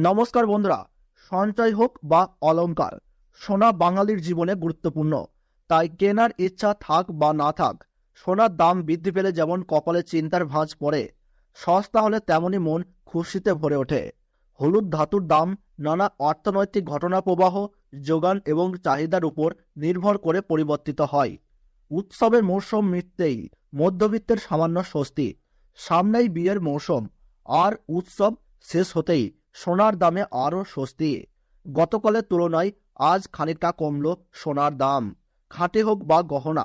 নমস্কার বন্ধুরা, সঞ্চয় হোক বা অলংকার, সোনা বাঙালির জীবনে গুরুত্বপূর্ণ। তাই কেনার ইচ্ছা থাক বা না থাক, সোনার দাম বৃদ্ধি পেলে যেমন কপালে চিন্তার ভাঁজ পড়ে, সস্তা হলে তেমনই মন খুশিতে ভরে ওঠে। হলুদ ধাতুর দাম নানা অর্থনৈতিক ঘটনা প্রবাহ, যোগান এবং চাহিদার উপর নির্ভর করে পরিবর্তিত হয়। উৎসবের মৌসুম মিটতেই মধ্যবিত্তের সামান্য স্বস্তি, সামনেই বিয়ের মৌসুম, আর উৎসব শেষ হতেই সোনার দামে আরও স্বস্তি। গতকালের তুলনায় আজ খানিকটা কমল সোনার দাম। খাঁটি হোক বা গহনা,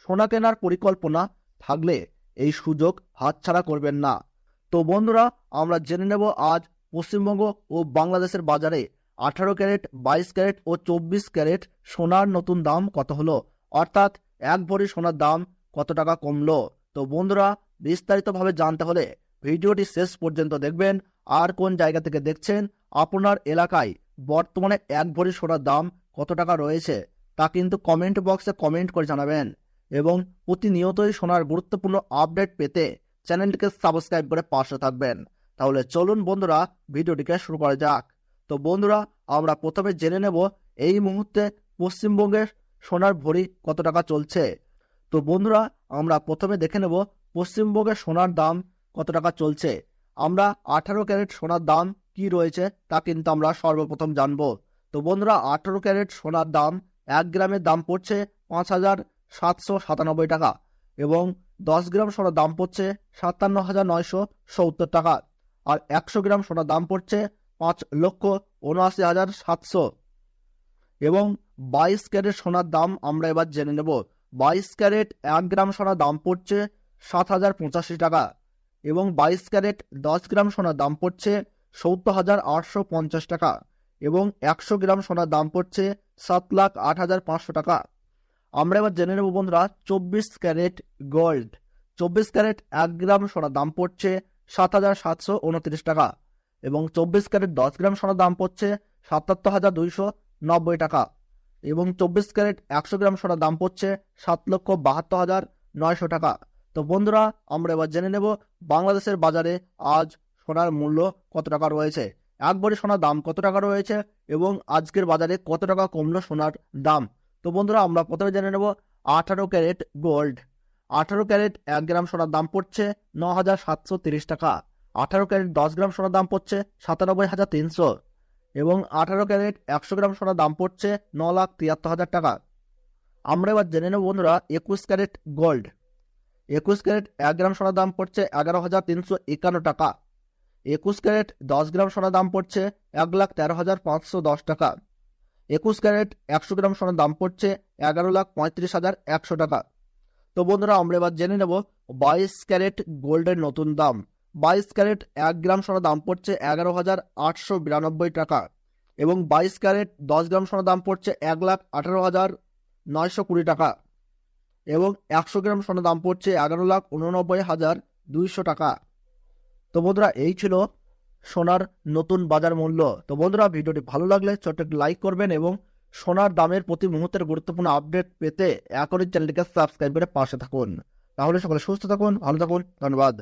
সোনা কেনার পরিকল্পনা থাকলে এই সুযোগ হাতছাড়া করবেন না। তো বন্ধুরা, আমরা জেনে নেব আজ পশ্চিমবঙ্গ ও বাংলাদেশের বাজারে 18 ক্যারেট, 22 ক্যারেট ও 24 ক্যারেট সোনার নতুন দাম কত হলো, অর্থাৎ এক ভরি সোনার দাম কত টাকা কমলো। তো বন্ধুরা, বিস্তারিতভাবে জানতে হলে ভিডিওটি শেষ পর্যন্ত দেখবেন। আর কোন জায়গা থেকে দেখছেন, আপনার এলাকায় বর্তমানে এক ভরি সোনার দাম কত টাকা রয়েছে তা কিন্তু কমেন্ট বক্সে কমেন্ট করে জানাবেন। এবং প্রতিনিয়তই সোনার গুরুত্বপূর্ণ আপডেট পেতে চ্যানেলটিকে সাবস্ক্রাইব করে পাশে থাকবেন। তাহলে চলুন বন্ধুরা, ভিডিওটিকে শুরু করা যাক। তো বন্ধুরা, আমরা প্রথমে জেনে নেব এই মুহূর্তে পশ্চিমবঙ্গের সোনার ভরি কত টাকা চলছে। তো বন্ধুরা, আমরা প্রথমে দেখে নেব পশ্চিমবঙ্গের সোনার দাম কত টাকা চলছে। আমরা 18 ক্যারেট সোনার দাম কি রয়েছে তা কিন্তু আমরা সর্বপ্রথম জানব। তো বন্ধুরা, 18 ক্যারেট সোনার দাম 1 গ্রামের দাম পড়ছে 5,797 টাকা এবং 10 গ্রাম সোনার দাম পড়ছে 57,970 টাকা। আর 100 গ্রাম সোনার দাম পড়ছে 5,79,700। এবং 22 ক্যারেট সোনার দাম আমরা এবার জেনে নেব। 22 ক্যারেট 1 গ্রাম সোনার দাম পড়ছে 7,085 টাকা এবং 22 ক্যারেট 10 গ্রাম সোনার দাম পড়ছে 70,850 টাকা এবং 100 গ্রাম সোনার দাম পড়ছে 7,08,500 টাকা। আমরা এবার জেনে নেব বন্ধুরা 24 ক্যারেট গোল্ড। 24 ক্যারেট 1 গ্রাম সোনার দাম পড়ছে 7,729 টাকা এবং 24 ক্যারেট 10 গ্রাম সোনার দাম পড়ছে 77,290 টাকা এবং 24 ক্যারেট 100 গ্রাম সোনার দাম পড়ছে 7,72,900 টাকা। তো বন্ধুরা, আমরা এবার জেনে নেব বাংলাদেশের বাজারে আজ সোনার মূল্য কত টাকা রয়েছে, এক ভরি সোনার দাম কত টাকা রয়েছে এবং আজকের বাজারে কত টাকা কমলো সোনার দাম। তো বন্ধুরা, আমরা প্রথমে জেনে নেব 18 ক্যারেট গোল্ড। 18 ক্যারেট 1 গ্রাম সোনার দাম পড়ছে 9,730 টাকা। 18 ক্যারেট 10 গ্রাম সোনার দাম পড়ছে 97,300 এবং 18 ক্যারেট 100 গ্রাম সোনার দাম পড়ছে 9,73,000 টাকা। আমরা এবার জেনে নেব বন্ধুরা 21 ক্যারেট গোল্ড। 21 ক্যারেট 1 গ্রাম সোনার দাম পড়ছে 11,351 টাকা। 21 ক্যারেট 10 গ্রাম সোনার দাম পড়ছে 1,13,510 টাকা। 21 ক্যারেট 100 গ্রাম সোনার দাম পড়ছে 11,35,100 টাকা। তো বন্ধুরা, আমরা এবার জেনে নেব 22 ক্যারেট গোল্ডের নতুন দাম। 22 ক্যারেট 1 গ্রাম সোনার দাম পড়ছে 11,892 টাকা এবং 22 ক্যারেট 10 গ্রাম সোনার দাম পড়ছে 1,18,920 টাকা এবং 100 গ্রাম সোনার দাম পড়ছে 11,89,200 টাকা। তো বন্ধুরা, এই ছিল সোনার নতুন বাজার মূল্য। তো বন্ধুরা, ভিডিওটি ভালো লাগলে ছোট্ট একটি লাইক করবেন এবং সোনার দামের প্রতি মুহূর্তের গুরুত্বপূর্ণ আপডেট পেতে এখনই চ্যানেলটিকে সাবস্ক্রাইব করে পাশে থাকুন। তাহলে সকলে সুস্থ থাকুন, ভালো থাকুন, ধন্যবাদ।